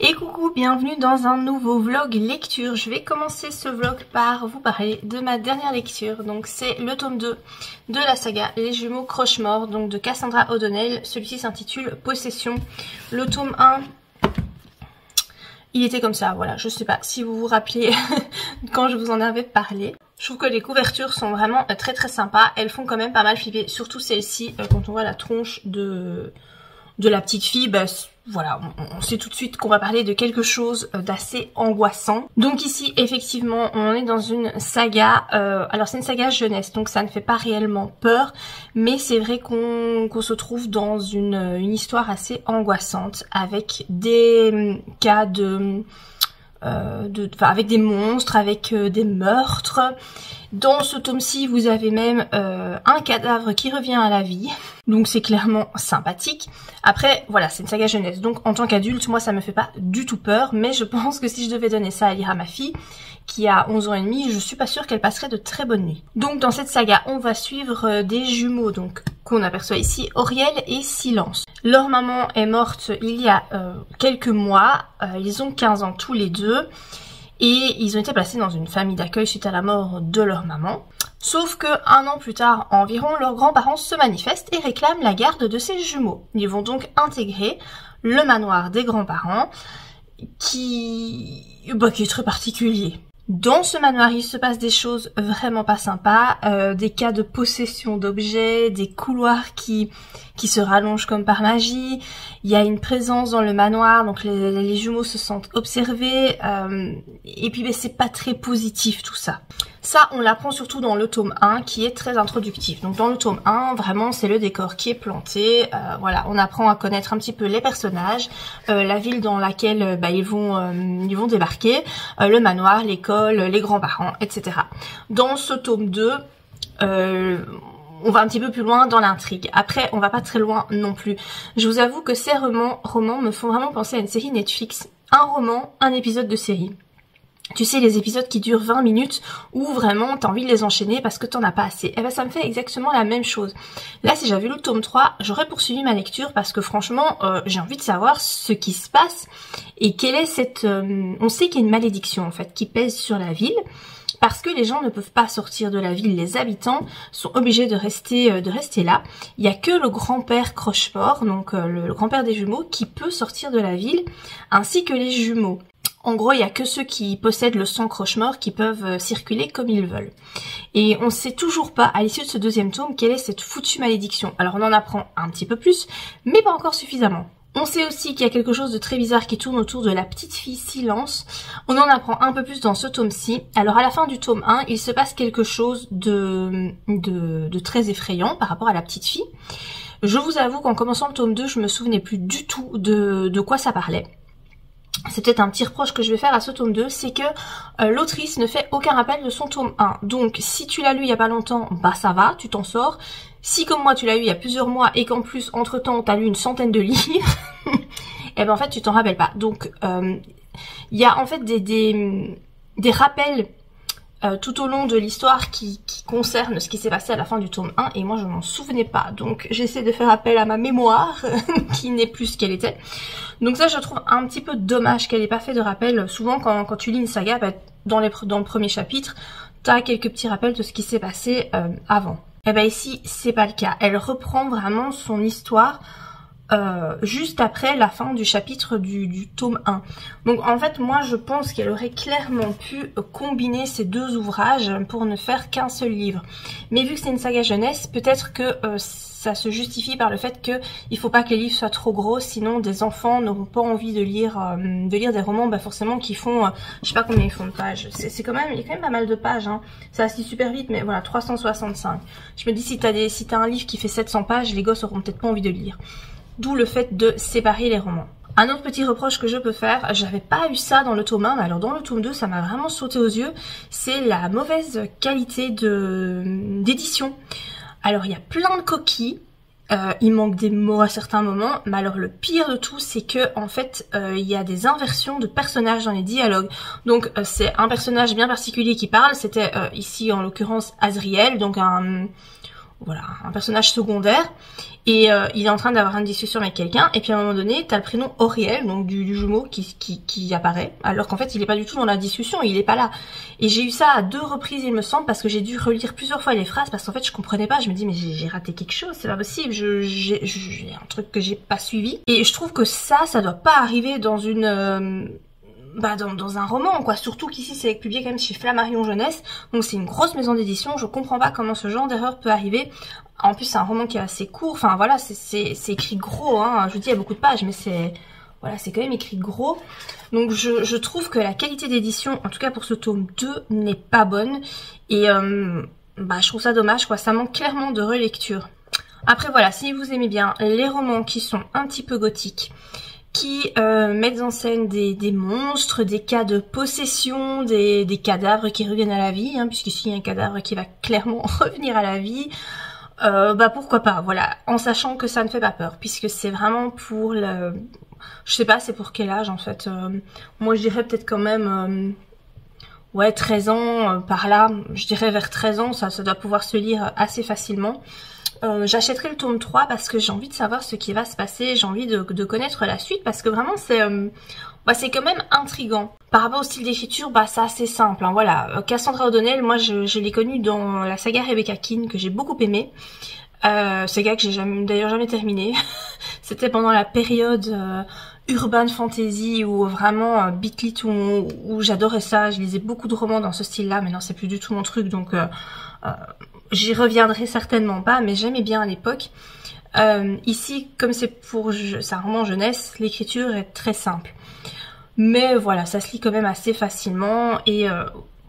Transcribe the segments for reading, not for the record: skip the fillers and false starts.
Et coucou, bienvenue dans un nouveau vlog lecture. Je vais commencer ce vlog par vous parler de ma dernière lecture. Donc c'est le tome 2 de la saga Les Jumeaux Croche-Mort, donc de Cassandra O'Donnell. Celui-ci s'intitule Possession. Le tome 1, il était comme ça, voilà. Je sais pas si vous vous rappelez quand je vous en avais parlé. Je trouve que les couvertures sont vraiment très très sympas. Elles font quand même pas mal flipper, surtout celle-ci, quand on voit la tronche de la petite fille, bah, voilà, on sait tout de suite qu'on va parler de quelque chose d'assez angoissant. Donc ici, effectivement, on est dans une saga, alors c'est une saga jeunesse, donc ça ne fait pas réellement peur, mais c'est vrai qu'on se trouve dans une histoire assez angoissante, avec des cas avec des monstres, avec des meurtres. Dans ce tome-ci, vous avez même un cadavre qui revient à la vie. Donc c'est clairement sympathique. Après, voilà, c'est une saga jeunesse. Donc en tant qu'adulte, moi ça me fait pas du tout peur. Mais je pense que si je devais donner ça à lire à ma fille, qui a 11 ans et demi, je suis pas sûre qu'elle passerait de très bonnes nuits. Donc dans cette saga, on va suivre des jumeaux, donc qu'on aperçoit ici, Auriel et Silence. Leur maman est morte il y a quelques mois. Ils ont 15 ans tous les deux. Et ils ont été placés dans une famille d'accueil suite à la mort de leur maman. Sauf que un an plus tard environ, leurs grands-parents se manifestent et réclament la garde de ces jumeaux. Ils vont donc intégrer le manoir des grands-parents qui est très particulier. Dans ce manoir, il se passe des choses vraiment pas sympas, des cas de possession d'objets, des couloirs qui se rallongent comme par magie. Il y a une présence dans le manoir, donc les jumeaux se sentent observés, et puis c'est pas très positif tout ça. Ça, on l'apprend surtout dans le tome 1 qui est très introductif. Donc dans le tome 1, vraiment, c'est le décor qui est planté. Voilà, on apprend à connaître un petit peu les personnages, la ville dans laquelle ils vont débarquer, le manoir, l'école, les grands-parents, etc. Dans ce tome 2, on va un petit peu plus loin dans l'intrigue. Après, on va pas très loin non plus. Je vous avoue que ces romans me font vraiment penser à une série Netflix. Un roman, un épisode de série. Tu sais, les épisodes qui durent 20 minutes où vraiment t'as envie de les enchaîner parce que t'en as pas assez. Et ben ça me fait exactement la même chose. Là, si j'avais lu le tome 3, j'aurais poursuivi ma lecture parce que franchement, j'ai envie de savoir ce qui se passe et quelle est cette... on sait qu'il y a une malédiction en fait qui pèse sur la ville parce que les gens ne peuvent pas sortir de la ville. Les habitants sont obligés de rester là. Il y a que le grand-père Croche-Mort, donc le grand-père des jumeaux, qui peut sortir de la ville, ainsi que les jumeaux. En gros, il y a que ceux qui possèdent le sang Croche-Mort qui peuvent circuler comme ils veulent. Et on sait toujours pas, à l'issue de ce deuxième tome, quelle est cette foutue malédiction. Alors on en apprend un petit peu plus, mais pas encore suffisamment. On sait aussi qu'il y a quelque chose de très bizarre qui tourne autour de la petite fille Silence. On en apprend un peu plus dans ce tome-ci. Alors à la fin du tome 1, il se passe quelque chose de très effrayant par rapport à la petite fille. Je vous avoue qu'en commençant le tome 2, je me souvenais plus du tout de quoi ça parlait. C'est peut-être un petit reproche que je vais faire à ce tome 2, c'est que l'autrice ne fait aucun rappel de son tome 1. Donc si tu l'as lu il y a pas longtemps, bah ça va, tu t'en sors. Si comme moi tu l'as lu il y a plusieurs mois et qu'en plus entre temps t'as lu une centaine de livres, et ben en fait tu t'en rappelles pas. Donc il y a en fait des rappels tout au long de l'histoire qui concerne ce qui s'est passé à la fin du tome 1 et moi je m'en souvenais pas, donc j'essaie de faire appel à ma mémoire qui n'est plus ce qu'elle était. Donc ça je trouve un petit peu dommage qu'elle ait pas fait de rappel. Souvent quand tu lis une saga, dans le premier chapitre t'as quelques petits rappels de ce qui s'est passé avant. Et ben ici c'est pas le cas, elle reprend vraiment son histoire juste après la fin du chapitre du tome 1. Donc en fait moi je pense qu'elle aurait clairement pu combiner ces deux ouvrages pour ne faire qu'un seul livre. Mais vu que c'est une saga jeunesse, peut-être que ça se justifie par le fait que il faut pas que les livres soient trop gros, sinon des enfants n'auront pas envie de lire des romans forcément qui font je sais pas combien ils font de pages. C'est quand même, il y a quand même pas mal de pages hein. Ça se lit super vite, mais voilà, 365. Je me dis si t'as un livre qui fait 700 pages, les gosses auront peut-être pas envie de lire. D'où le fait de séparer les romans. Un autre petit reproche que je peux faire, j'avais pas eu ça dans le tome 1, mais alors dans le tome 2, ça m'a vraiment sauté aux yeux, c'est la mauvaise qualité d'édition. Alors il y a plein de coquilles, il manque des mots à certains moments, mais alors le pire de tout, c'est que en fait, il y a des inversions de personnages dans les dialogues. Donc c'est un personnage bien particulier qui parle, c'était ici en l'occurrence Azriel, donc voilà, un personnage secondaire, et il est en train d'avoir une discussion avec quelqu'un, et puis à un moment donné, t'as le prénom Auriel, donc du jumeau qui apparaît, alors qu'en fait, il est pas du tout dans la discussion, il est pas là. Et j'ai eu ça à 2 reprises, il me semble, parce que j'ai dû relire plusieurs fois les phrases, parce qu'en fait, je comprenais pas, je me dis, mais j'ai raté quelque chose, c'est pas possible, j'ai un truc que j'ai pas suivi. Et je trouve que ça doit pas arriver dans une... dans un roman, quoi. Surtout qu'ici c'est publié quand même chez Flammarion Jeunesse, donc c'est une grosse maison d'édition. Je comprends pas comment ce genre d'erreur peut arriver. En plus, c'est un roman qui est assez court. Enfin voilà, c'est écrit gros, hein. Je vous dis, il y a beaucoup de pages, mais c'est voilà, c'est quand même écrit gros. Donc je trouve que la qualité d'édition, en tout cas pour ce tome 2, n'est pas bonne. Et je trouve ça dommage, quoi. Ça manque clairement de relecture. Après voilà, si vous aimez bien les romans qui sont un petit peu gothiques, qui mettent en scène des monstres, des cas de possession, des cadavres qui reviennent à la vie, hein, puisqu'ici il y a un cadavre qui va clairement revenir à la vie, pourquoi pas, voilà, en sachant que ça ne fait pas peur, puisque c'est vraiment pour le... Je sais pas, c'est pour quel âge en fait, moi je dirais peut-être quand même... ouais, 13 ans, par là, je dirais vers 13 ans, ça doit pouvoir se lire assez facilement. J'achèterai le tome 3 parce que j'ai envie de savoir ce qui va se passer, j'ai envie de connaître la suite parce que vraiment c'est quand même intriguant. Par rapport au style d'écriture, c'est assez simple, hein, voilà. Cassandra O'Donnell, moi je l'ai connue dans la saga Rebecca Keane que j'ai beaucoup aimée. Saga que j'ai d'ailleurs jamais terminée. C'était pendant la période urban fantasy ou vraiment beat lit où j'adorais ça, je lisais beaucoup de romans dans ce style-là, mais non c'est plus du tout mon truc donc j'y reviendrai certainement pas, mais j'aimais bien à l'époque. Ici, comme c'est un roman jeunesse, l'écriture est très simple. Mais voilà, ça se lit quand même assez facilement et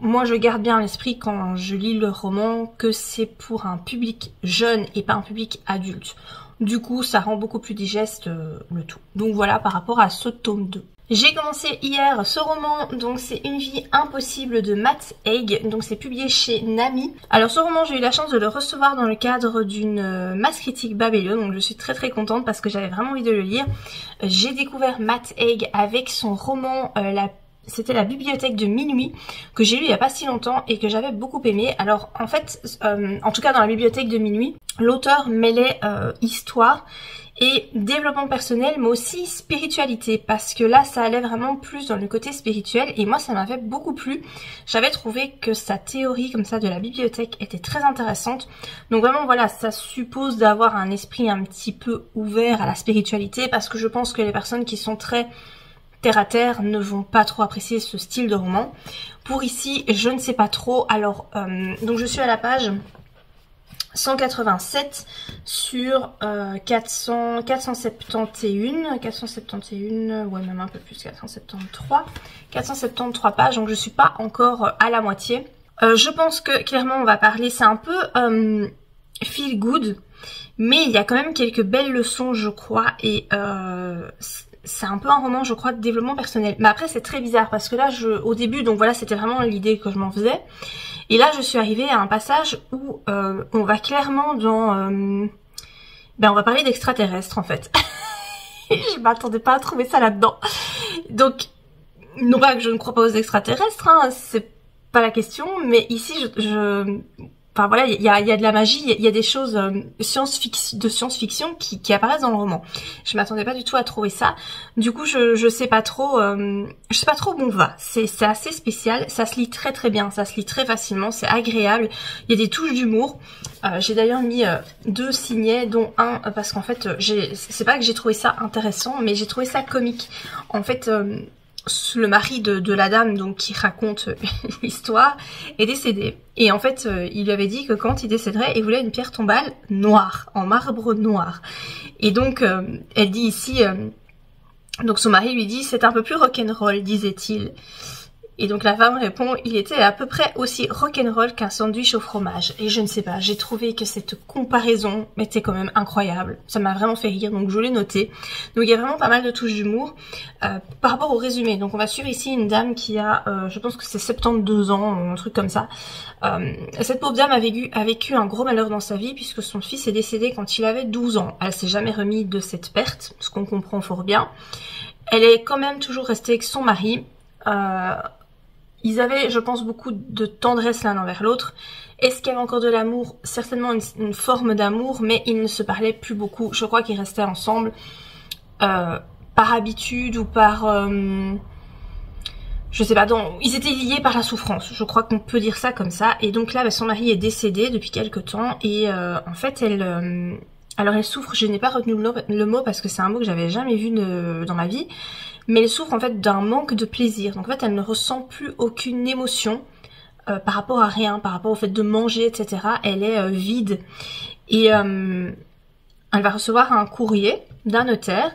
moi je garde bien à l'esprit quand je lis le roman que c'est pour un public jeune et pas un public adulte. Du coup, ça rend beaucoup plus digeste le tout. Donc voilà par rapport à ce tome 2. J'ai commencé hier ce roman, donc c'est Une vie impossible de Matt Haig, donc c'est publié chez Nami. Alors ce roman, j'ai eu la chance de le recevoir dans le cadre d'une masse critique Babylon, donc je suis très très contente parce que j'avais vraiment envie de le lire. J'ai découvert Matt Haig avec son roman c'était La bibliothèque de minuit, que j'ai lu il y a pas si longtemps et que j'avais beaucoup aimé. Alors en fait, en tout cas dans La bibliothèque de minuit, l'auteur mêlait histoire et développement personnel, mais aussi spiritualité, parce que là ça allait vraiment plus dans le côté spirituel et moi ça m'avait beaucoup plu. J'avais trouvé que sa théorie comme ça de la bibliothèque était très intéressante, donc vraiment voilà, ça suppose d'avoir un esprit un petit peu ouvert à la spiritualité, parce que je pense que les personnes qui sont très terre à terre ne vont pas trop apprécier ce style de roman. Pour ici, je ne sais pas trop. Alors, donc je suis à la page 187 sur 471, ouais même un peu plus, 473 pages, donc je suis pas encore à la moitié. Je pense que clairement on va parler, c'est un peu feel good, mais il y a quand même quelques belles leçons je crois, et c'est un peu un roman je crois de développement personnel. Mais après c'est très bizarre parce que là au début, donc voilà, c'était vraiment l'idée que je m'en faisais. Et là je suis arrivée à un passage où on va clairement dans... on va parler d'extraterrestres en fait. Je m'attendais pas à trouver ça là-dedans. Donc, non pas que je ne crois pas aux extraterrestres, hein, c'est pas la question, mais ici enfin voilà, il y a de la magie, il y a des choses de science-fiction qui apparaissent dans le roman. Je m'attendais pas du tout à trouver ça. Du coup, je sais pas trop où on va. C'est assez spécial, ça se lit très très bien, ça se lit très facilement, c'est agréable. Il y a des touches d'humour. J'ai d'ailleurs mis 2 signets, dont un parce qu'en fait, c'est pas que j'ai trouvé ça intéressant, mais j'ai trouvé ça comique. En fait, le mari de la dame donc qui raconte l'histoire est décédé, et en fait il lui avait dit que quand il décéderait il voulait une pierre tombale noire, en marbre noir, et donc elle dit ici donc son mari lui dit c'est un peu plus rock'n'roll, disait-il. Et donc la femme répond, il était à peu près aussi rock'n'roll qu'un sandwich au fromage. Et je ne sais pas, j'ai trouvé que cette comparaison était quand même incroyable. Ça m'a vraiment fait rire, donc je l'ai noté. Donc il y a vraiment pas mal de touches d'humour. Par rapport au résumé, donc on va suivre ici une dame qui a, je pense que c'est 72 ans, un truc comme ça. Cette pauvre dame a vécu un gros malheur dans sa vie, puisque son fils est décédé quand il avait 12 ans. Elle s'est jamais remise de cette perte, ce qu'on comprend fort bien. Elle est quand même toujours restée avec son mari. Ils avaient, je pense, beaucoup de tendresse l'un envers l'autre. Est-ce qu'il y avait encore de l'amour? Certainement une forme d'amour, mais ils ne se parlaient plus beaucoup. Je crois qu'ils restaient ensemble par habitude ou par... je sais pas, ils étaient liés par la souffrance. Je crois qu'on peut dire ça comme ça. Et donc là, son mari est décédé depuis quelque temps. Et en fait, alors elle souffre, je n'ai pas retenu le mot parce que c'est un mot que j'avais jamais vu dans ma vie. Mais elle souffre en fait d'un manque de plaisir. Donc en fait, elle ne ressent plus aucune émotion par rapport à rien, par rapport au fait de manger, etc. Elle est vide. Et elle va recevoir un courrier d'un notaire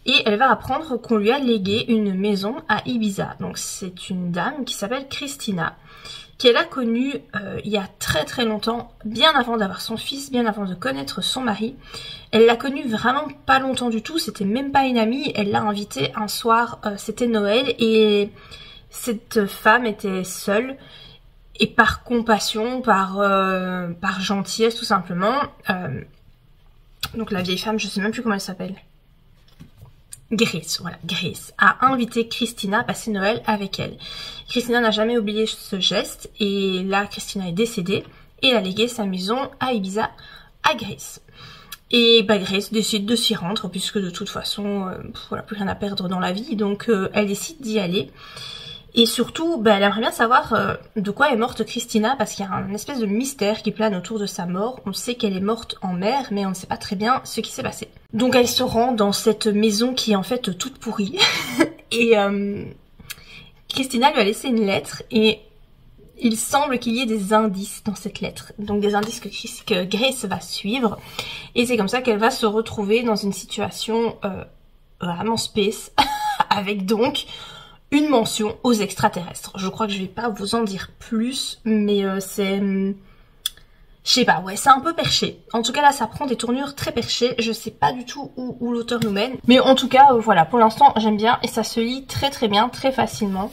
et elle va apprendre qu'on lui a légué une maison à Ibiza. Donc c'est une dame qui s'appelle Christina, qu'elle a connue il y a très très longtemps, bien avant d'avoir son fils, bien avant de connaître son mari. Elle l'a connue vraiment pas longtemps du tout, c'était même pas une amie, elle l'a invitée un soir, c'était Noël, et cette femme était seule, et par compassion, par gentillesse tout simplement, donc la vieille femme, je sais même plus comment elle s'appelle, Grace, voilà, Grace, a invité Christina à passer Noël avec elle. Christina n'a jamais oublié ce geste, et là Christina est décédée, et elle a légué sa maison à Ibiza à Grace. Et Grace décide de s'y rendre, puisque de toute façon, voilà, plus rien à perdre dans la vie, donc elle décide d'y aller. Et surtout, elle aimerait bien savoir de quoi est morte Christina, parce qu'il y a un espèce de mystère qui plane autour de sa mort. On sait qu'elle est morte en mer, mais on ne sait pas très bien ce qui s'est passé. Donc elle se rend dans cette maison qui est en fait toute pourrie, et Christina lui a laissé une lettre, et il semble qu'il y ait des indices dans cette lettre, donc des indices que Grace va suivre, et c'est comme ça qu'elle va se retrouver dans une situation vraiment space, avec donc une mention aux extraterrestres. Je crois que je vais pas vous en dire plus, mais c'est... je sais pas, ouais, c'est un peu perché. En tout cas là, ça prend des tournures très perchées, je sais pas du tout où l'auteur nous mène, mais en tout cas, voilà, pour l'instant, j'aime bien, et ça se lit très très bien, très facilement.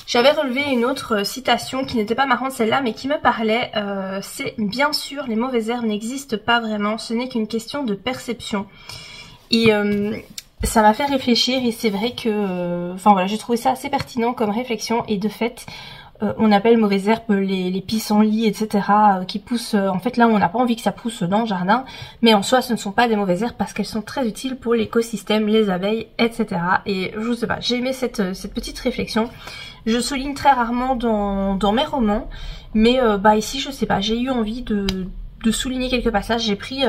J'avais relevé une autre citation qui n'était pas marrante celle-là, mais qui me parlait, c'est « Bien sûr, les mauvaises herbes n'existent pas vraiment, ce n'est qu'une question de perception ». Et ça m'a fait réfléchir, et c'est vrai que... Enfin voilà, j'ai trouvé ça assez pertinent comme réflexion, et de fait, on appelle mauvaises herbes les pissenlits, etc. Qui poussent, en fait là où on n'a pas envie que ça pousse dans le jardin, mais en soi ce ne sont pas des mauvaises herbes parce qu'elles sont très utiles pour l'écosystème, les abeilles, etc. Et je sais pas, j'ai aimé cette petite réflexion. Je souligne très rarement dans mes romans, mais ici je sais pas, j'ai eu envie de souligner quelques passages. J'ai pris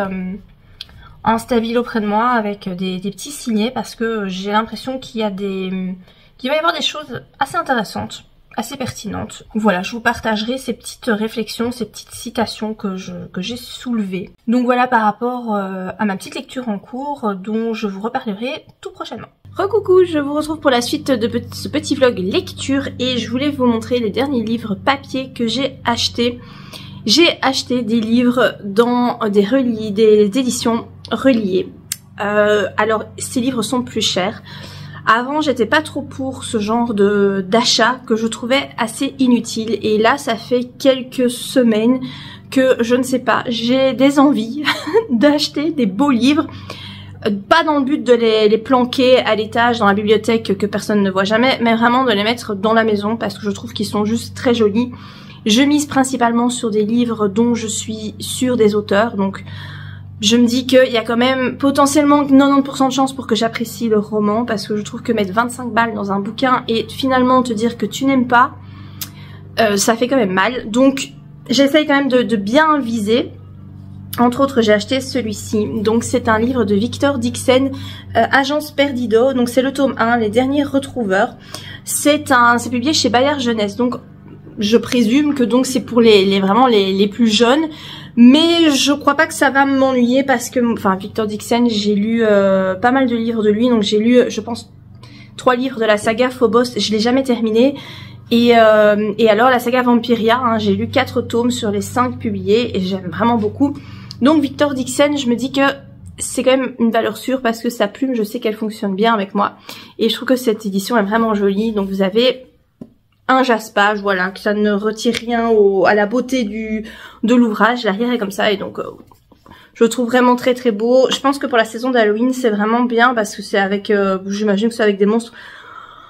un stabilo près de moi avec des petits signets parce que j'ai l'impression qu'il va y avoir des choses assez intéressantes, assez pertinentes. Voilà, je vous partagerai ces petites réflexions, ces petites citations que j'ai soulevées. Donc voilà par rapport à ma petite lecture en cours dont je vous reparlerai tout prochainement. Recoucou, je vous retrouve pour la suite de ce petit vlog lecture, et je voulais vous montrer les derniers livres papier que j'ai achetés. J'ai acheté des livres dans des éditions reliées. Alors ces livres sont plus chers. Avant, j'étais pas trop pour ce genre d'achat que je trouvais assez inutile, et là ça fait quelques semaines que je ne sais pas, j'ai des envies d'acheter des beaux livres, pas dans le but de les planquer à l'étage dans la bibliothèque que personne ne voit jamais, mais vraiment de les mettre dans la maison parce que je trouve qu'ils sont juste très jolis. Je mise principalement sur des livres dont je suis sûre des auteurs, donc je me dis qu'il y a quand même potentiellement 90% de chances pour que j'apprécie le roman, parce que je trouve que mettre 25 balles dans un bouquin et finalement te dire que tu n'aimes pas, ça fait quand même mal. Donc j'essaye quand même de bien viser. Entre autres, j'ai acheté celui-ci. Donc c'est un livre de Victor Dixen, Agence Perdido. Donc c'est le tome 1, Les Derniers Retrouveurs. C'est publié chez Bayard Jeunesse. Donc je présume que donc c'est pour vraiment les plus jeunes. Mais je crois pas que ça va m'ennuyer parce que, enfin, Victor Dixen, j'ai lu pas mal de livres de lui. Donc j'ai lu, je pense, 3 livres de la saga Phobos. Je l'ai jamais terminé. Et alors la saga Vampiria, hein, j'ai lu 4 tomes sur les 5 publiés et j'aime vraiment beaucoup. Donc Victor Dixen, je me dis que c'est quand même une valeur sûre parce que sa plume, je sais qu'elle fonctionne bien avec moi. Et je trouve que cette édition est vraiment jolie. Donc vous avez un jaspage, voilà, que ça ne retire rien à la beauté de l'ouvrage. L'arrière est comme ça, et donc je le trouve vraiment très très beau. Je pense que pour la saison d'Halloween, c'est vraiment bien parce que c'est avec, j'imagine que c'est avec des monstres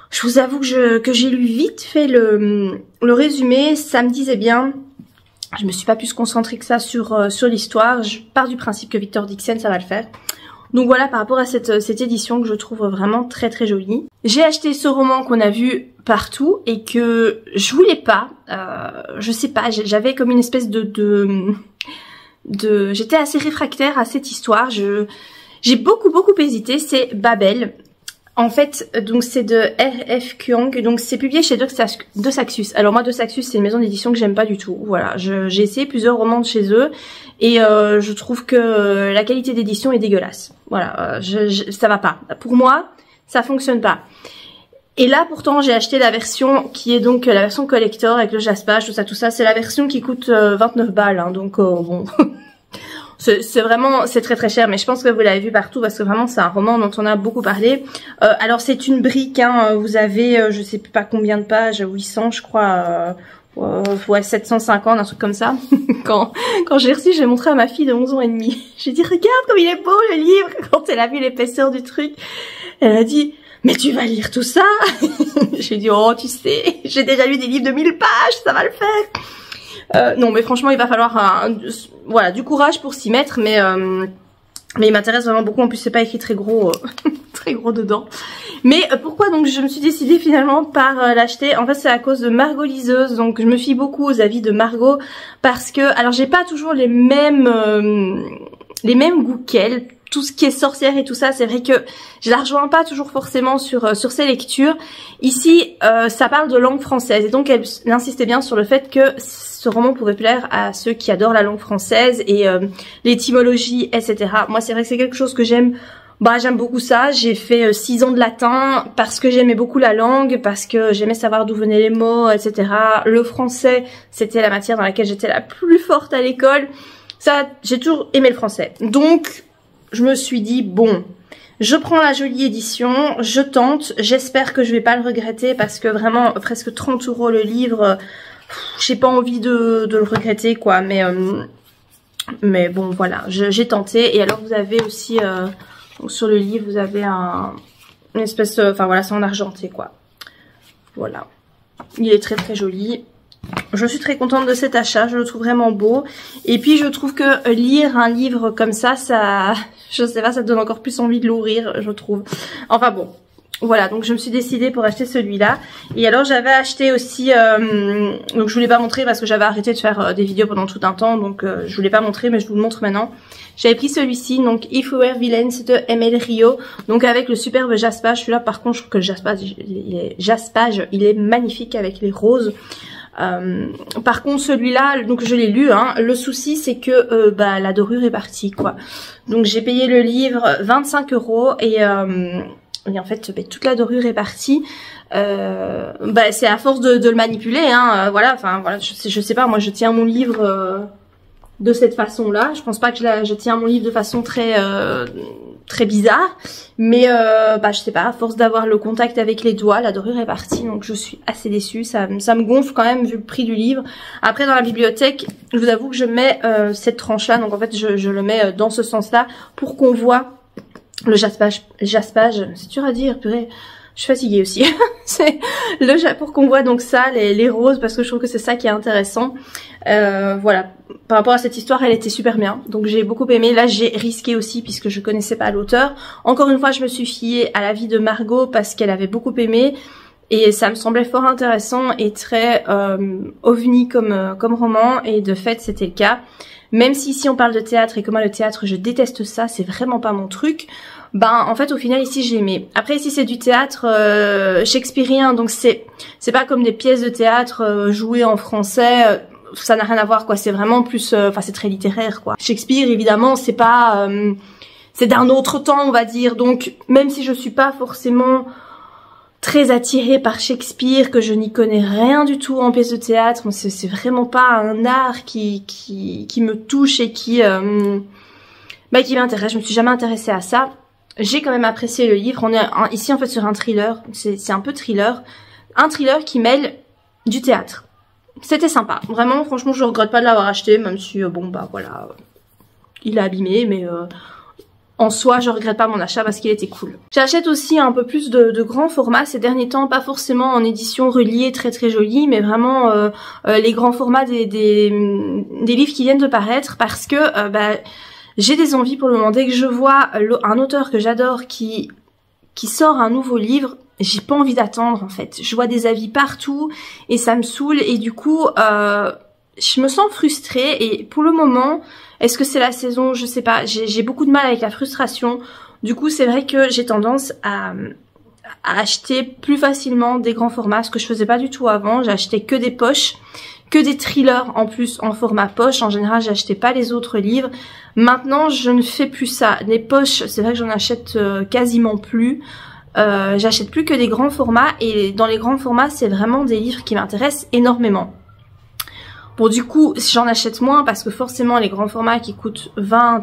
Je vous avoue que j'ai lu vite fait le résumé, ça me disait bien. Je me suis pas plus concentrée que ça sur l'histoire. Je pars du principe que Victor Dixon, ça va le faire. Donc voilà, par rapport à cette édition que je trouve vraiment très très jolie. J'ai acheté ce roman qu'on a vu partout et que je voulais pas. Je sais pas, j'avais comme une espèce j'étais assez réfractaire à cette histoire. J'ai beaucoup hésité. C'est Babel. En fait, donc c'est de R.F. Kuang, donc c'est publié chez De Saxus. Alors moi, De Saxus, c'est une maison d'édition que j'aime pas du tout. Voilà, j'ai essayé plusieurs romans de chez eux et je trouve que la qualité d'édition est dégueulasse. Voilà, ça va pas. Pour moi, ça fonctionne pas. Et là, pourtant, j'ai acheté la version qui est donc la version collector avec le jaspage, tout ça. C'est la version qui coûte 29 balles, hein, donc bon... c'est très cher, mais je pense que vous l'avez vu partout parce que vraiment c'est un roman dont on a beaucoup parlé. Alors c'est une brique, hein, vous avez je sais pas combien de pages, 800 je crois, ouais 750, un truc comme ça. Quand j'ai reçu, j'ai montré à ma fille de 11 ans et demi. J'ai dit regarde comme il est beau le livre. Quand elle a vu l'épaisseur du truc, elle a dit mais tu vas lire tout ça? J'ai dit oh tu sais, j'ai déjà lu des livres de 1000 pages, ça va le faire. Non mais franchement il va falloir voilà du courage pour s'y mettre, mais il m'intéresse vraiment beaucoup. En plus c'est pas écrit très gros très gros dedans. Mais pourquoi donc je me suis décidée finalement par l'acheter? En fait c'est à cause de Margot liseuse, donc je me fie beaucoup aux avis de Margot parce que alors j'ai pas toujours les mêmes goûts qu'elle. Tout ce qui est sorcière et tout ça, c'est vrai que je la rejoins pas toujours forcément sur ses lectures. Ici, ça parle de langue française et donc elle insistait bien sur le fait que ce roman pourrait plaire à ceux qui adorent la langue française et l'étymologie, etc. Moi, c'est vrai que c'est quelque chose que j'aime. Bah, j'aime beaucoup ça. J'ai fait 6 ans de latin parce que j'aimais beaucoup la langue, parce que j'aimais savoir d'où venaient les mots, etc. Le français, c'était la matière dans laquelle j'étais la plus forte à l'école. Ça, j'ai toujours aimé le français. Donc je me suis dit bon, je prends la jolie édition, je tente, j'espère que je vais pas le regretter parce que vraiment presque 30 € le livre, j'ai pas envie de le regretter quoi, mais bon voilà, j'ai tenté. Et alors vous avez aussi donc sur le livre vous avez une espèce, enfin voilà c'est en argenté quoi, voilà, il est très joli. Je suis très contente de cet achat, je le trouve vraiment beau. Et puis je trouve que lire un livre comme ça, je sais pas, ça donne encore plus envie de l'ouvrir, je trouve. Enfin bon, voilà, donc je me suis décidée pour acheter celui-là. Et alors j'avais acheté aussi, donc je voulais pas montrer parce que j'avais arrêté de faire des vidéos pendant tout un temps, donc je voulais pas montrer, mais je vous le montre maintenant. J'avais pris celui-ci, donc If We Were Villains de M.L. Rio, donc avec le superbe jaspage. Celui-là par contre je trouve que le jaspage il est magnifique avec les roses. Par contre celui-là, donc je l'ai lu, hein, le souci c'est que la dorure est partie quoi. Donc j'ai payé le livre 25 € et en fait toute la dorure est partie. C'est à force de le manipuler, hein, voilà, enfin voilà, je sais pas, moi je tiens mon livre de cette façon là. Je pense pas que je tiens mon livre de façon très bizarre, mais je sais pas, à force d'avoir le contact avec les doigts, la dorure est partie, donc je suis assez déçue. Ça me gonfle quand même vu le prix du livre. Après dans la bibliothèque, je vous avoue que je mets cette tranche là, donc en fait je le mets dans ce sens là pour qu'on voit le jaspage, c'est dur à dire, purée. Je suis fatiguée aussi. C'est pour qu'on voit donc ça, les roses, parce que je trouve que c'est ça qui est intéressant. Voilà. Par rapport à cette histoire, elle était super bien. Donc j'ai beaucoup aimé. Là, j'ai risqué aussi puisque je connaissais pas l'auteur. Encore une fois, je me suis fiée à l'avis de Margot parce qu'elle avait beaucoup aimé. Et ça me semblait fort intéressant et très ovni comme roman. Et de fait, c'était le cas. Même si ici on parle de théâtre et que moi le théâtre je déteste ça, c'est vraiment pas mon truc. En fait au final ici j'ai aimé. Après ici c'est du théâtre shakespearien, donc c'est pas comme des pièces de théâtre jouées en français, ça n'a rien à voir quoi, c'est vraiment plus, enfin c'est très littéraire quoi. Shakespeare évidemment c'est pas, c'est d'un autre temps on va dire, donc même si je suis pas forcément très attirée par Shakespeare, que je n'y connais rien du tout en pièce de théâtre, c'est vraiment pas un art qui me touche et qui m'intéresse. Je me suis jamais intéressée à ça. J'ai quand même apprécié le livre. On est ici en fait sur un thriller, c'est un peu thriller, un thriller qui mêle du théâtre. C'était sympa, vraiment franchement je regrette pas de l'avoir acheté, même si voilà, il est abîmé, mais en soi, je regrette pas mon achat parce qu'il était cool. J'achète aussi un peu plus de grands formats ces derniers temps, pas forcément en édition reliée très très jolie, mais vraiment les grands formats des livres qui viennent de paraître, parce que j'ai des envies pour le moment. Dès que je vois un auteur que j'adore qui sort un nouveau livre, j'ai pas envie d'attendre en fait. Je vois des avis partout et ça me saoule, et du coup je me sens frustrée. Et pour le moment, est-ce que c'est la saison? Je sais pas, j'ai beaucoup de mal avec la frustration. Du coup c'est vrai que j'ai tendance à acheter plus facilement des grands formats, ce que je faisais pas du tout avant. J'achetais que des poches, que des thrillers en plus en format poche. En général j'achetais pas les autres livres. Maintenant je ne fais plus ça. Les poches, c'est vrai que j'en achète quasiment plus. J'achète plus que des grands formats, et dans les grands formats c'est vraiment des livres qui m'intéressent énormément. Bon, du coup j'en achète moins parce que forcément les grands formats qui coûtent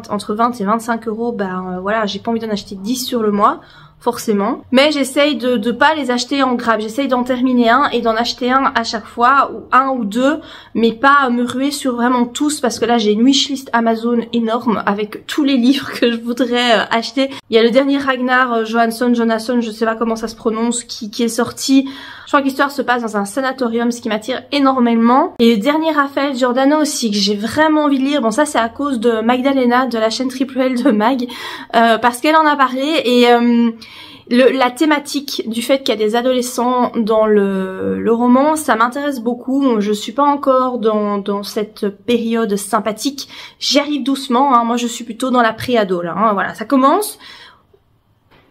entre 20 et 25 euros, voilà, j'ai pas envie d'en acheter 10 sur le mois forcément, mais j'essaye de pas les acheter en grappe. J'essaye d'en terminer un et d'en acheter un à chaque fois, ou un ou deux, mais pas me ruer sur vraiment tous, parce que là j'ai une wishlist Amazon énorme avec tous les livres que je voudrais acheter. Il y a le dernier Ragnar Jonasson, je sais pas comment ça se prononce, qui est sorti. Je crois que l'histoire se passe dans un sanatorium, ce qui m'attire énormément. Et le dernier Raphaël Giordano aussi, que j'ai vraiment envie de lire. Bon, ça c'est à cause de Magdalena, de la chaîne Triple L de Mag, parce qu'elle en a parlé, et la thématique du fait qu'il y a des adolescents dans le roman, ça m'intéresse beaucoup. Je suis pas encore dans cette période sympathique. J'y arrive doucement, hein. Moi je suis plutôt dans la pré-ado là, hein. Voilà, ça commence.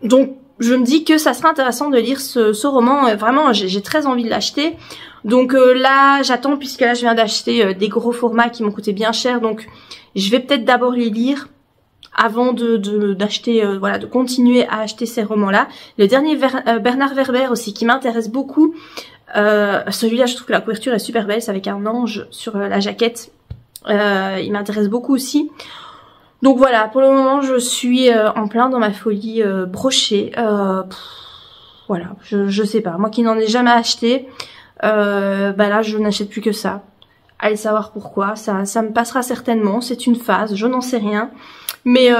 Donc je me dis que ça serait intéressant de lire ce roman. Vraiment, j'ai très envie de l'acheter. Donc là, j'attends, puisque là, je viens d'acheter des gros formats qui m'ont coûté bien cher. Donc, je vais peut-être d'abord les lire avant d'acheter, voilà, de continuer à acheter ces romans-là. Le dernier Bernard Werber aussi, qui m'intéresse beaucoup. Celui-là, je trouve que la couverture est super belle. C'est avec un ange sur la jaquette. Il m'intéresse beaucoup aussi. Donc voilà, pour le moment je suis en plein dans ma folie brochée. Voilà, je sais pas, moi qui n'en ai jamais acheté, là je n'achète plus que ça. Allez savoir pourquoi, ça me passera certainement, c'est une phase, je n'en sais rien. Mais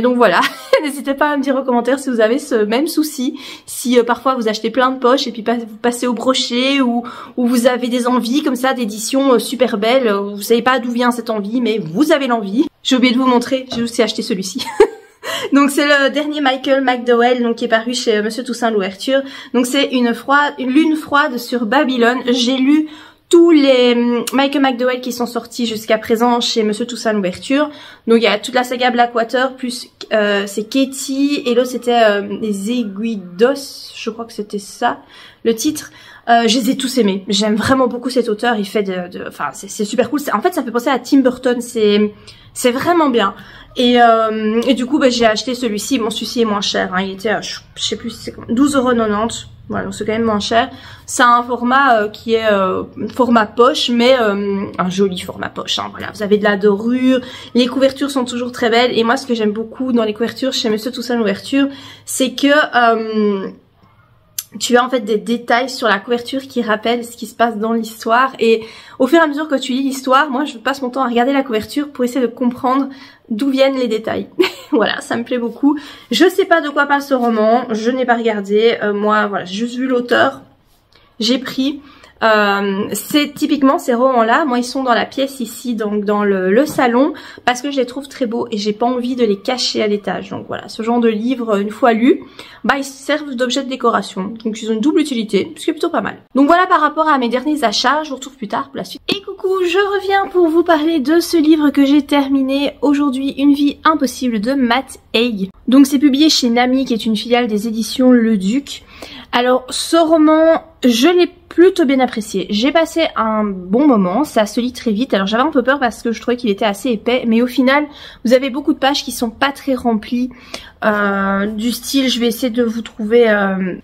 donc voilà, n'hésitez pas à me dire en commentaire si vous avez ce même souci, si parfois vous achetez plein de poches et puis vous passez au brochet, ou vous avez des envies comme ça d'éditions super belles, vous savez pas d'où vient cette envie, mais vous avez l'envie. J'ai oublié de vous montrer, j'ai aussi acheté celui-ci. Donc c'est le dernier Michael McDowell, donc qui est paru chez Monsieur Toussaint Louverture. Donc c'est une lune froide sur Babylone. J'ai lu tous les Michael McDowell qui sont sortis jusqu'à présent chez Monsieur Toussaint Louverture. Donc il y a toute la saga Blackwater, plus c'est Katie, et l'autre c'était les Aiguillos, je crois que c'était ça le titre. Je les ai tous aimés. J'aime vraiment beaucoup cet auteur. Il fait enfin c'est super cool. En fait ça me fait penser à Tim Burton. C'est vraiment bien. Et du coup j'ai acheté celui-ci. Bon, celui-ci est moins cher, hein. Il était à, je sais plus si c'est 12,90 €. Voilà, donc c'est quand même moins cher. C'est un format qui est format poche, mais un joli format poche, hein. Voilà, vous avez de la dorure, les couvertures sont toujours très belles. Et moi ce que j'aime beaucoup dans les couvertures chez Monsieur Toussaint Louverture, c'est que tu as en fait des détails sur la couverture qui rappellent ce qui se passe dans l'histoire, et au fur et à mesure que tu lis l'histoire, moi je passe mon temps à regarder la couverture pour essayer de comprendre d'où viennent les détails. Voilà, ça me plaît beaucoup. Je sais pas de quoi parle ce roman, je n'ai pas regardé, moi voilà, j'ai juste vu l'auteur, j'ai pris. C'est typiquement ces romans-là, moi ils sont dans la pièce ici, donc dans le salon, parce que je les trouve très beaux et j'ai pas envie de les cacher à l'étage. Donc voilà, ce genre de livres, une fois lus, ils servent d'objet de décoration, donc ils ont une double utilité, ce qui est plutôt pas mal. Donc voilà par rapport à mes derniers achats, je vous retrouve plus tard pour la suite. Et coucou, je reviens pour vous parler de ce livre que j'ai terminé aujourd'hui, Une vie impossible de Matt Haig. Donc c'est publié chez Nami, qui est une filiale des éditions Le Duc. Alors ce roman, je l'ai plutôt bien apprécié. J'ai passé un bon moment, ça se lit très vite. Alors j'avais un peu peur parce que je trouvais qu'il était assez épais, mais au final vous avez beaucoup de pages qui sont pas très remplies. Du style, je vais essayer de vous trouver.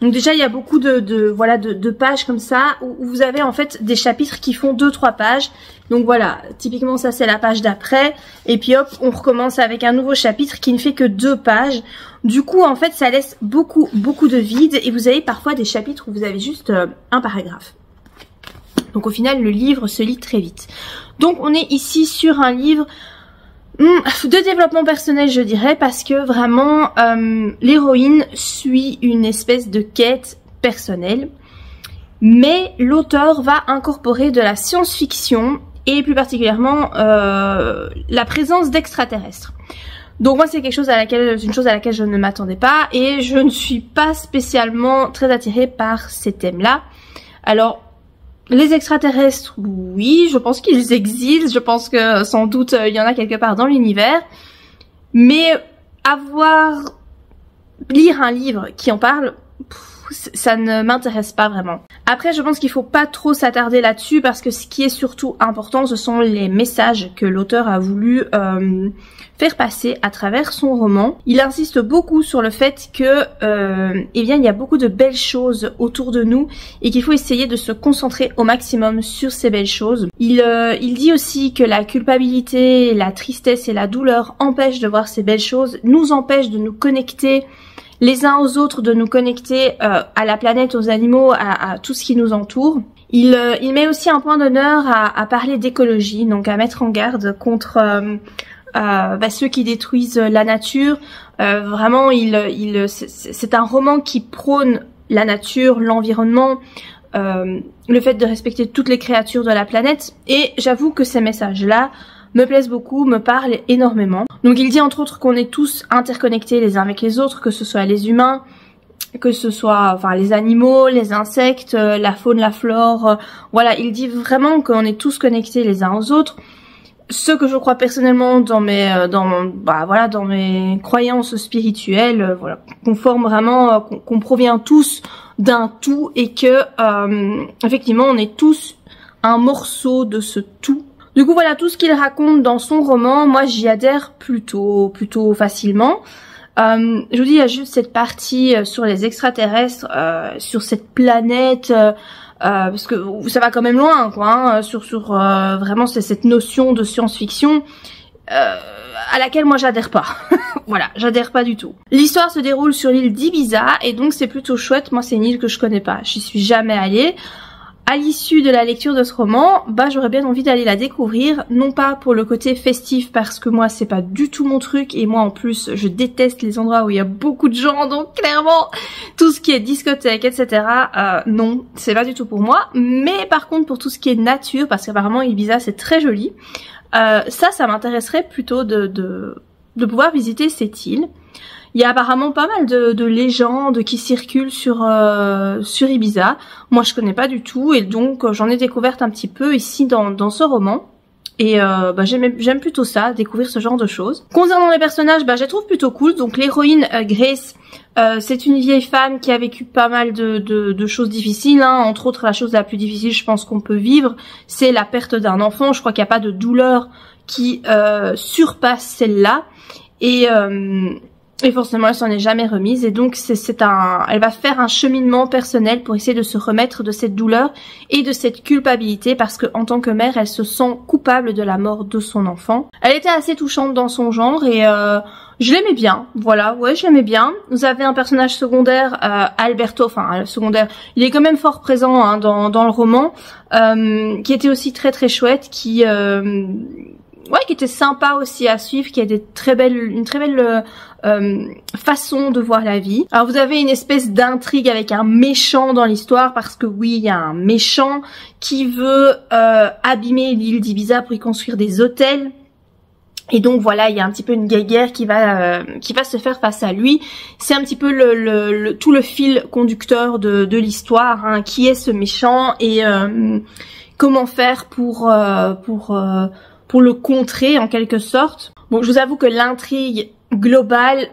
Donc déjà il y a beaucoup de pages comme ça où vous avez en fait des chapitres qui font 2-3 pages. Donc voilà, typiquement ça c'est la page d'après, et puis hop on recommence avec un nouveau chapitre qui ne fait que 2 pages. Du coup en fait ça laisse beaucoup de vide, et vous avez parfois des chapitres où vous avez juste un paragraphe. Donc au final le livre se lit très vite. Donc on est ici sur un livre De développement personnel, je dirais, parce que vraiment, l'héroïne suit une espèce de quête personnelle, mais l'auteur va incorporer de la science-fiction et plus particulièrement la présence d'extraterrestres. Donc moi c'est une chose à laquelle je ne m'attendais pas et je ne suis pas spécialement très attirée par ces thèmes-là. Alors les extraterrestres, oui, je pense qu'ils existent, je pense que sans doute il y en a quelque part dans l'univers, mais lire un livre qui en parle, ça ne m'intéresse pas vraiment. Après, je pense qu'il faut pas trop s'attarder là-dessus parce que ce qui est surtout important, ce sont les messages que l'auteur a voulu faire passer à travers son roman. Il insiste beaucoup sur le fait que, eh bien, il y a beaucoup de belles choses autour de nous et qu'il faut essayer de se concentrer au maximum sur ces belles choses. Il dit aussi que la culpabilité, la tristesse et la douleur empêchent de voir ces belles choses, nous empêchent de nous connecter les uns aux autres, de nous connecter à la planète, aux animaux, à tout ce qui nous entoure. Il met aussi un point d'honneur à parler d'écologie, donc à mettre en garde contre ceux qui détruisent la nature. Vraiment, c'est un roman qui prône la nature, l'environnement, le fait de respecter toutes les créatures de la planète. Et j'avoue que ces messages-là me plaisent beaucoup, me parlent énormément. Donc il dit entre autres qu'on est tous interconnectés les uns avec les autres, que ce soit les humains, que ce soit les animaux, les insectes, la faune, la flore. Voilà, il dit vraiment qu'on est tous connectés les uns aux autres. Ce que je crois personnellement dans mes croyances spirituelles, voilà, qu'on forme vraiment, qu'on provient tous d'un tout et que effectivement on est tous un morceau de ce tout. Du coup voilà tout ce qu'il raconte dans son roman, moi j'y adhère plutôt facilement. Je vous dis il y a juste cette partie sur les extraterrestres, sur cette planète, parce que ça va quand même loin quoi, hein, sur vraiment c'est cette notion de science-fiction à laquelle moi j'adhère pas. Voilà, j'adhère pas du tout. L'histoire se déroule sur l'île d'Ibiza et donc c'est plutôt chouette. Moi c'est une île que je connais pas, j'y suis jamais allée. À l'issue de la lecture de ce roman, j'aurais bien envie d'aller la découvrir, non pas pour le côté festif parce que moi c'est pas du tout mon truc et moi en plus je déteste les endroits où il y a beaucoup de gens, donc clairement tout ce qui est discothèque etc. Non, c'est pas du tout pour moi, mais par contre pour tout ce qui est nature, parce qu'apparemment Ibiza c'est très joli, ça m'intéresserait plutôt de pouvoir visiter cette île. Il y a apparemment pas mal de légendes qui circulent sur Ibiza. Moi, je connais pas du tout et donc j'en ai découvert un petit peu ici dans ce roman. Et j'aime plutôt ça, découvrir ce genre de choses. Concernant les personnages, je les trouve plutôt cool. Donc l'héroïne Grace, c'est une vieille femme qui a vécu pas mal de choses difficiles. Hein. Entre autres, la chose la plus difficile, je pense qu'on peut vivre, c'est la perte d'un enfant. Je crois qu'il n'y a pas de douleur qui surpasse celle-là. Et forcément, elle s'en est jamais remise et donc elle va faire un cheminement personnel pour essayer de se remettre de cette douleur et de cette culpabilité parce que en tant que mère, elle se sent coupable de la mort de son enfant. Elle était assez touchante dans son genre et je l'aimais bien. Voilà, ouais, je l'aimais bien. Vous avez un personnage secondaire, Alberto, le secondaire, il est quand même fort présent hein, dans le roman, qui était aussi très très chouette, qui était sympa aussi à suivre, qui a une très belle façon de voir la vie. Alors vous avez une espèce d'intrigue avec un méchant dans l'histoire parce que oui, il y a un méchant qui veut abîmer l'île d'Ibiza pour y construire des hôtels. Et donc voilà, il y a un petit peu une guerre qui va se faire face à lui. C'est un petit peu tout le fil conducteur de l'histoire, hein, qui est ce méchant et comment faire pour le contrer en quelque sorte. Bon, je vous avoue que l'intrigue globale,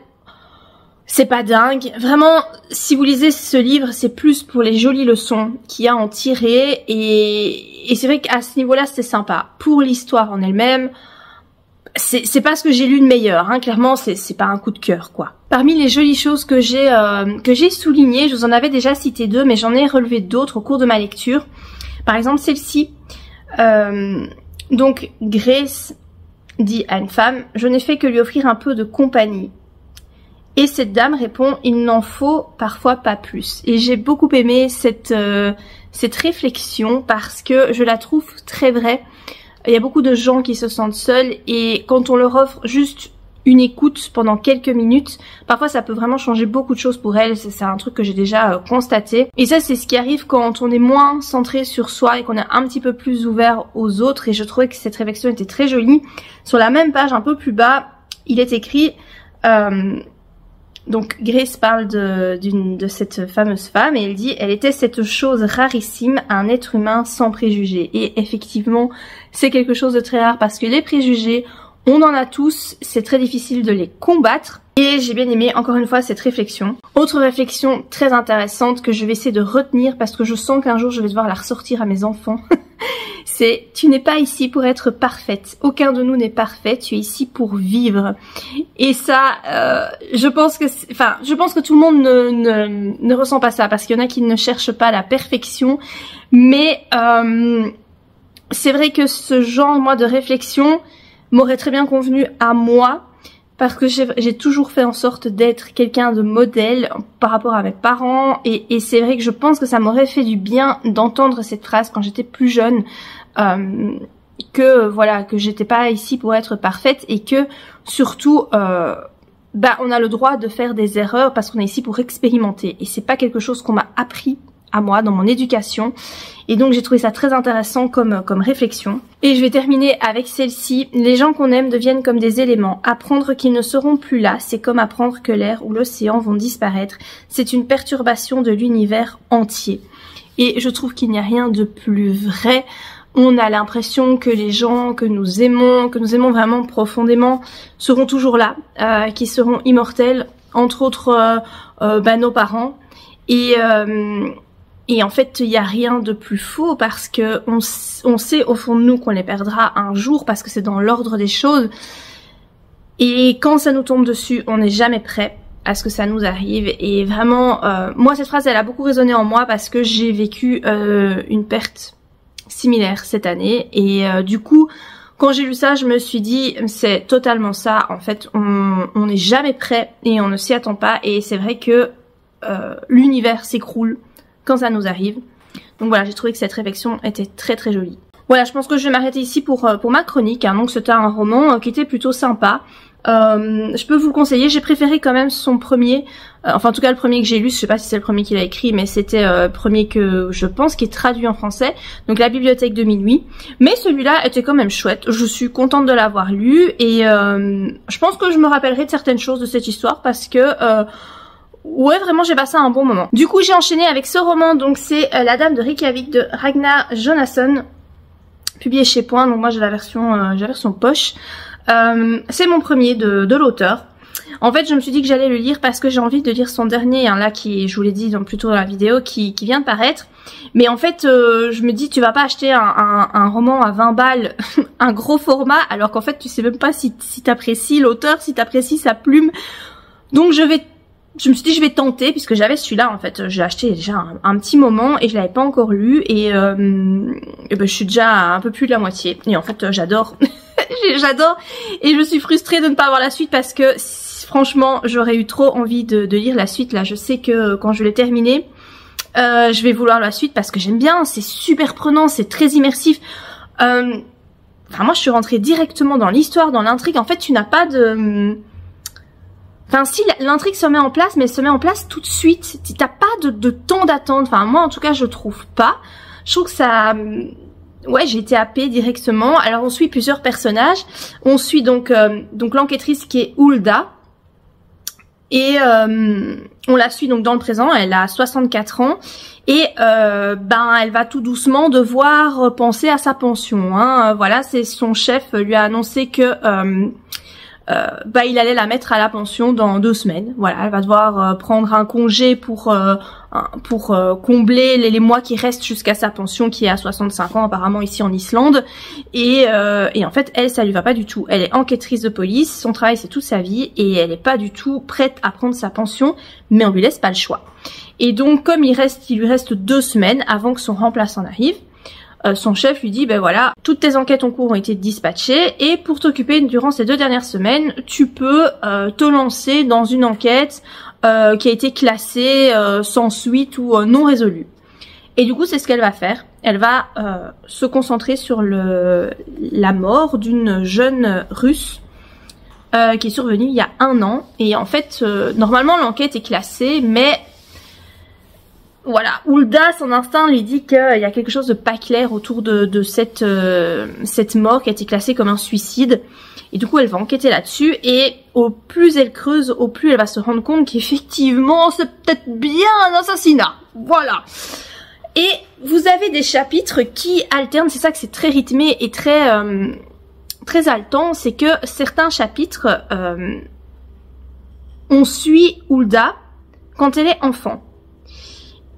c'est pas dingue. Vraiment, si vous lisez ce livre, c'est plus pour les jolies leçons qu'il y a à en tirer. Et c'est vrai qu'à ce niveau-là, c'est sympa. Pour l'histoire en elle-même, c'est pas ce que j'ai lu de meilleur. Hein. Clairement, c'est pas un coup de cœur, quoi. Parmi les jolies choses que j'ai soulignées, je vous en avais déjà cité deux, mais j'en ai relevé d'autres au cours de ma lecture. Par exemple, celle-ci. Donc Grace dit à une femme, je n'ai fait que lui offrir un peu de compagnie. Et cette dame répond, il n'en faut parfois pas plus. Et j'ai beaucoup aimé cette réflexion parce que je la trouve très vraie. Il y a beaucoup de gens qui se sentent seuls et quand on leur offre juste une écoute pendant quelques minutes, parfois ça peut vraiment changer beaucoup de choses pour elles. C'est un truc que j'ai déjà constaté. Et ça, c'est ce qui arrive quand on est moins centré sur soi et qu'on est un petit peu plus ouvert aux autres. Et je trouvais que cette réflexion était très jolie. Sur la même page, un peu plus bas, il est écrit... donc Grace parle de cette fameuse femme et elle dit « Elle était cette chose rarissime, un être humain sans préjugés. » Et effectivement, c'est quelque chose de très rare parce que les préjugés... On en a tous, c'est très difficile de les combattre et j'ai bien aimé encore une fois cette réflexion. Autre réflexion très intéressante que je vais essayer de retenir parce que je sens qu'un jour je vais devoir la ressortir à mes enfants. C'est « Tu n'es pas ici pour être parfaite, aucun de nous n'est parfait, tu es ici pour vivre. » Et ça, je pense que tout le monde ne ressent pas ça parce qu'il y en a qui ne cherchent pas la perfection. Mais c'est vrai que ce genre moi de réflexion m'aurait très bien convenu à moi parce que j'ai toujours fait en sorte d'être quelqu'un de modèle par rapport à mes parents et c'est vrai que je pense que ça m'aurait fait du bien d'entendre cette phrase quand j'étais plus jeune que voilà, que j'étais pas ici pour être parfaite et que surtout on a le droit de faire des erreurs parce qu'on est ici pour expérimenter et c'est pas quelque chose qu'on m'a appris à moi dans mon éducation et donc j'ai trouvé ça très intéressant comme réflexion. Et je vais terminer avec celle-ci. Les gens qu'on aime deviennent comme des éléments. Apprendre qu'ils ne seront plus là, c'est comme apprendre que l'air ou l'océan vont disparaître. C'est une perturbation de l'univers entier. Et je trouve qu'il n'y a rien de plus vrai. On a l'impression que les gens que nous aimons vraiment profondément seront toujours là, qui seront immortels, entre autres nos parents. Et en fait, il n'y a rien de plus faux parce que on sait au fond de nous qu'on les perdra un jour parce que c'est dans l'ordre des choses. Et quand ça nous tombe dessus, on n'est jamais prêt à ce que ça nous arrive. Et vraiment, moi cette phrase, elle a beaucoup résonné en moi parce que j'ai vécu une perte similaire cette année. Et du coup, quand j'ai lu ça, je me suis dit, c'est totalement ça. En fait, on n'est jamais prêt et on ne s'y attend pas. Et c'est vrai que l'univers s'écroule quand ça nous arrive. Donc voilà, j'ai trouvé que cette réflexion était très très jolie. Voilà, je pense que je vais m'arrêter ici pour ma chronique. Hein. Donc c'était un roman qui était plutôt sympa. Je peux vous le conseiller. J'ai préféré quand même son premier. Enfin en tout cas le premier que j'ai lu. Je sais pas si c'est le premier qu'il a écrit, mais c'était le premier que je pense qui est traduit en français. Donc La bibliothèque de minuit. Mais celui-là était quand même chouette. Je suis contente de l'avoir lu. Et je pense que je me rappellerai de certaines choses de cette histoire parce que... ouais, vraiment j'ai passé un bon moment. Du coup j'ai enchaîné avec ce roman, donc c'est La Dame de Reykjavik de Ragnar Jonasson, publié chez Point. Donc moi j'ai la version poche. C'est mon premier de l'auteur. En fait je me suis dit que j'allais le lire parce que j'ai envie de lire son dernier, hein, là qui, je vous l'ai dit donc plutôt dans la vidéo, qui vient de paraître. Mais en fait je me dis tu vas pas acheter un roman à 20 balles, un gros format, alors qu'en fait tu sais même pas si t'apprécies l'auteur, si t'apprécies sa plume. Donc je me suis dit je vais tenter puisque j'avais celui-là en fait, j'ai acheté déjà un petit moment et je l'avais pas encore lu et je suis déjà à un peu plus de la moitié et en fait j'adore. J'adore et je suis frustrée de ne pas avoir la suite parce que franchement j'aurais eu trop envie de lire la suite. Là je sais que quand je l'ai terminé je vais vouloir la suite parce que j'aime bien, c'est super prenant, c'est très immersif. Enfin moi je suis rentrée directement dans l'histoire, dans l'intrigue. En fait tu n'as pas de... Enfin si l'intrigue se met en place, mais elle se met en place tout de suite. T'as pas de temps d'attente. Enfin moi en tout cas je trouve pas. Je trouve que ça... Ouais, j'ai été happée directement. Alors on suit plusieurs personnages. On suit donc l'enquêtrice qui est Hulda. Et on la suit donc dans le présent. Elle a 64 ans. Et elle va tout doucement devoir penser à sa pension. Hein. Voilà, c'est son chef lui a annoncé que... il allait la mettre à la pension dans 2 semaines. Voilà, elle va devoir prendre un congé pour combler les mois qui restent jusqu'à sa pension qui est à 65 ans apparemment ici en Islande. Et en fait, elle, ça lui va pas du tout. Elle est enquêtrice de police, son travail c'est toute sa vie et elle est pas du tout prête à prendre sa pension, mais on lui laisse pas le choix. Et donc, comme il lui reste 2 semaines avant que son remplaçant arrive, son chef lui dit ben voilà, toutes tes enquêtes en cours ont été dispatchées et pour t'occuper durant ces 2 dernières semaines, tu peux te lancer dans une enquête qui a été classée sans suite ou non résolue. Et du coup, c'est ce qu'elle va faire. Elle va se concentrer sur la mort d'une jeune Russe qui est survenue il y a 1 an. Et en fait, normalement, l'enquête est classée, mais voilà, Hulda, son instinct lui dit qu'il y a quelque chose de pas clair autour de cette mort qui a été classée comme un suicide. Et du coup, elle va enquêter là-dessus. Et au plus elle creuse, au plus elle va se rendre compte qu'effectivement, c'est peut-être bien un assassinat. Voilà. Et vous avez des chapitres qui alternent. C'est ça que c'est très rythmé et très haletant. C'est que certains chapitres, on suit Hulda quand elle est enfant.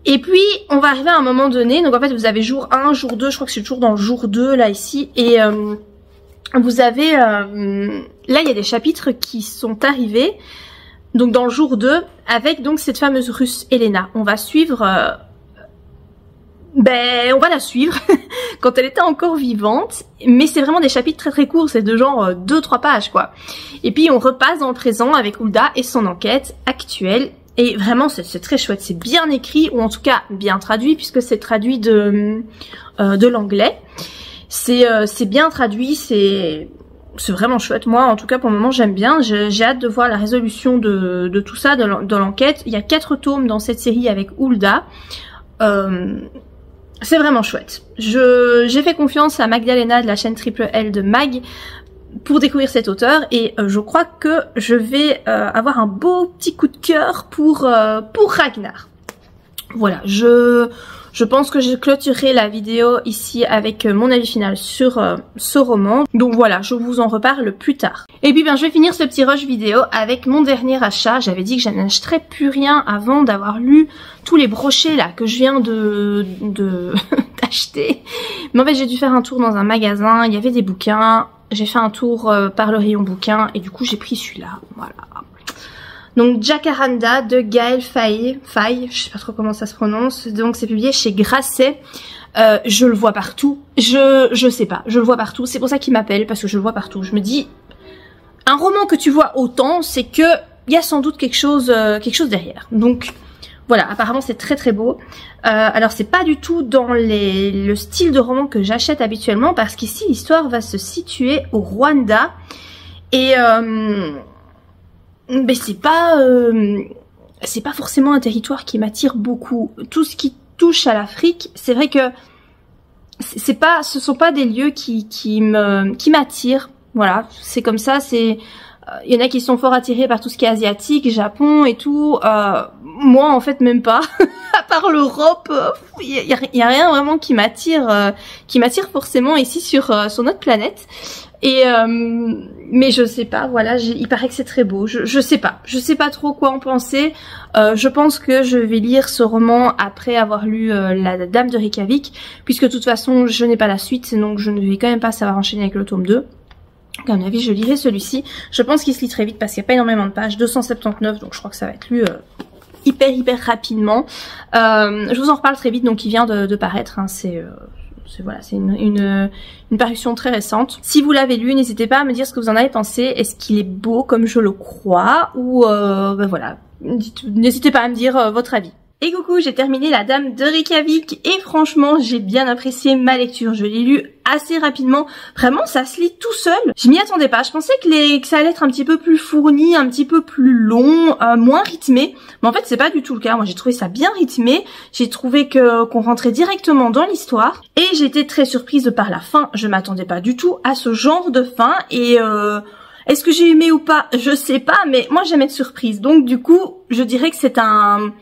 Et puis, on va arriver à un moment donné, donc en fait, vous avez jour 1, jour 2, je crois que c'est toujours dans le jour 2, là, ici, et vous avez, là, il y a des chapitres qui sont arrivés, donc dans le jour 2, avec donc cette fameuse Russe, Elena. On va suivre, on va la suivre quand elle était encore vivante, mais c'est vraiment des chapitres très très courts, c'est de genre 2-3 pages, quoi. Et puis, on repasse dans le présent avec Hulda et son enquête actuelle. Et vraiment, c'est très chouette, c'est bien écrit, ou en tout cas bien traduit, puisque c'est traduit de l'anglais. C'est bien traduit, c'est vraiment chouette. Moi, en tout cas, pour le moment, j'aime bien. J'ai hâte de voir la résolution de tout ça, de l'enquête. Il y a 4 tomes dans cette série avec Hulda. C'est vraiment chouette. J'ai fait confiance à Magdalena de la chaîne Triple L de Mag pour découvrir cet auteur, et je crois que je vais avoir un beau petit coup de cœur pour Ragnar. Voilà, je pense que je clôturerai la vidéo ici avec mon avis final sur ce roman. Donc voilà, je vous en reparle plus tard. Et puis je vais finir ce petit rush vidéo avec mon dernier achat. J'avais dit que je n'achèterais plus rien avant d'avoir lu tous les brochets là que je viens d'acheter. Mais en fait, j'ai dû faire un tour dans un magasin, il y avait des bouquins. J'ai fait un tour par le rayon bouquin et du coup j'ai pris celui-là, voilà. Donc Jacaranda de Gaël Faye, je sais pas trop comment ça se prononce, donc c'est publié chez Grasset. Je le vois partout, je sais pas, je le vois partout, c'est pour ça qu'il m'appelle, parce que je le vois partout. Je me dis, un roman que tu vois autant, c'est que il y a sans doute quelque chose derrière. Donc voilà, apparemment c'est très très beau. Alors c'est pas du tout dans le style de roman que j'achète habituellement, parce qu'ici l'histoire va se situer au Rwanda. Et c'est pas forcément un territoire qui m'attire beaucoup. Tout ce qui touche à l'Afrique, c'est vrai que ce sont pas des lieux qui m'attirent. Voilà, c'est comme ça, il y en a qui sont fort attirés par tout ce qui est asiatique, Japon et tout. Moi, en fait, même pas. À part l'Europe, il y a rien vraiment qui m'attire forcément ici sur notre planète. Et mais je sais pas, voilà, il paraît que c'est très beau. Je sais pas trop quoi en penser. Je pense que je vais lire ce roman après avoir lu La Dame de Reykjavik, puisque de toute façon, je n'ai pas la suite, donc je ne vais quand même pas savoir enchaîner avec le tome 2. Donc à mon avis, je lirai celui-ci. Je pense qu'il se lit très vite parce qu'il n'y a pas énormément de pages, 279, donc je crois que ça va être lu hyper rapidement. Je vous en reparle très vite, donc il vient de paraître, hein, c'est une parution très récente. Si vous l'avez lu, n'hésitez pas à me dire ce que vous en avez pensé. Est-ce qu'il est beau comme je le crois, ou voilà, n'hésitez pas à me dire votre avis. Et coucou, j'ai terminé La Dame de Reykjavik et franchement j'ai bien apprécié ma lecture. Je l'ai lu assez rapidement, vraiment ça se lit tout seul. Je m'y attendais pas, je pensais que ça allait être un petit peu plus fourni, un petit peu plus long, moins rythmé. Mais en fait c'est pas du tout le cas, moi j'ai trouvé ça bien rythmé. J'ai trouvé qu'on rentrait directement dans l'histoire. Et j'ai été très surprise par la fin, je m'attendais pas du tout à ce genre de fin. Et est-ce que j'ai aimé ou pas, je sais pas, mais moi j'aime être surprise. Donc du coup je dirais que c'est un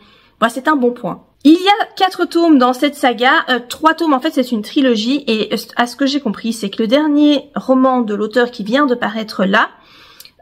bon point. Il y a 4 tomes dans cette saga, 3 tomes en fait c'est une trilogie, et à ce que j'ai compris c'est que le dernier roman de l'auteur qui vient de paraître là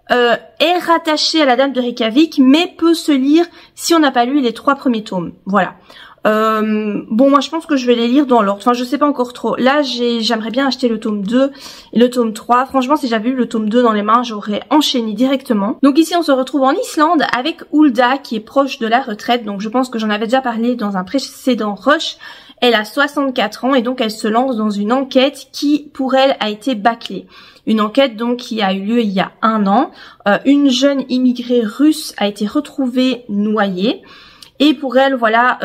est rattaché à La Dame de Reykjavik, mais peut se lire si on n'a pas lu les 3 premiers tomes. Voilà. Bon, moi je pense que je vais les lire dans l'ordre, enfin je sais pas encore trop. Là j'aimerais bien acheter le tome 2 et le tome 3. Franchement si j'avais eu le tome 2 dans les mains, j'aurais enchaîné directement. Donc ici on se retrouve en Islande avec Hulda qui est proche de la retraite. Donc je pense que j'en avais déjà parlé dans un précédent rush. Elle a 64 ans et donc elle se lance dans une enquête qui pour elle a été bâclée. Une enquête donc qui a eu lieu il y a 1 an. Une jeune immigrée russe a été retrouvée noyée. Et pour elle, voilà,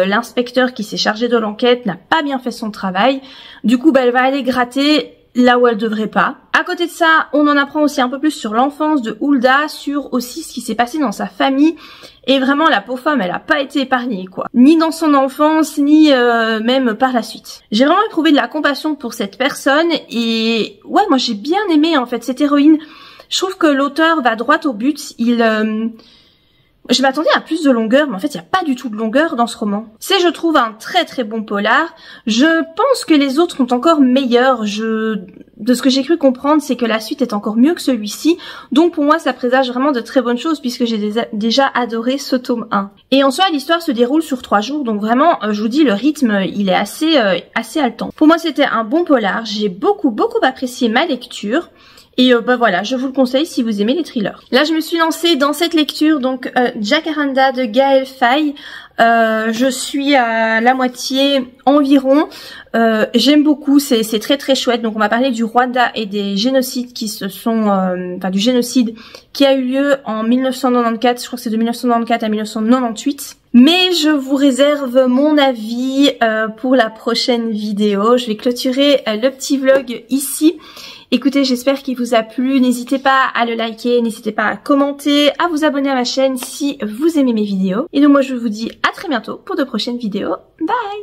l'inspecteur qui s'est chargé de l'enquête n'a pas bien fait son travail. Du coup, bah, elle va aller gratter là où elle devrait pas. À côté de ça, on en apprend aussi un peu plus sur l'enfance de Hulda, sur aussi ce qui s'est passé dans sa famille. Et vraiment, la pauvre femme, elle a pas été épargnée, quoi. Ni dans son enfance, ni même par la suite. J'ai vraiment éprouvé de la compassion pour cette personne. Et ouais, moi j'ai bien aimé en fait cette héroïne. Je trouve que l'auteur va droit au but. Je m'attendais à plus de longueur, mais en fait, il n'y a pas du tout de longueur dans ce roman. C'est, je trouve, un très très bon polar. Je pense que les autres sont encore meilleurs. De ce que j'ai cru comprendre, c'est que la suite est encore mieux que celui-ci. Donc pour moi, ça présage vraiment de très bonnes choses, puisque j'ai déjà adoré ce tome 1. Et en soi, l'histoire se déroule sur 3 jours, donc vraiment, je vous dis, le rythme, il est assez haletant. Pour moi, c'était un bon polar. J'ai beaucoup apprécié ma lecture. Et bah voilà, je vous le conseille si vous aimez les thrillers. Là, je me suis lancée dans cette lecture, donc Jacaranda de Gaël Faye. Je suis à la moitié environ. J'aime beaucoup, c'est très très chouette. Donc on va parler du Rwanda et des génocides qui se sont... enfin du génocide qui a eu lieu en 1994, je crois que c'est de 1994 à 1998. Mais je vous réserve mon avis pour la prochaine vidéo. Je vais clôturer le petit vlog ici. Écoutez, j'espère qu'il vous a plu. N'hésitez pas à le liker, n'hésitez pas à commenter, à vous abonner à ma chaîne si vous aimez mes vidéos. Et donc moi je vous dis à très bientôt pour de prochaines vidéos. Bye!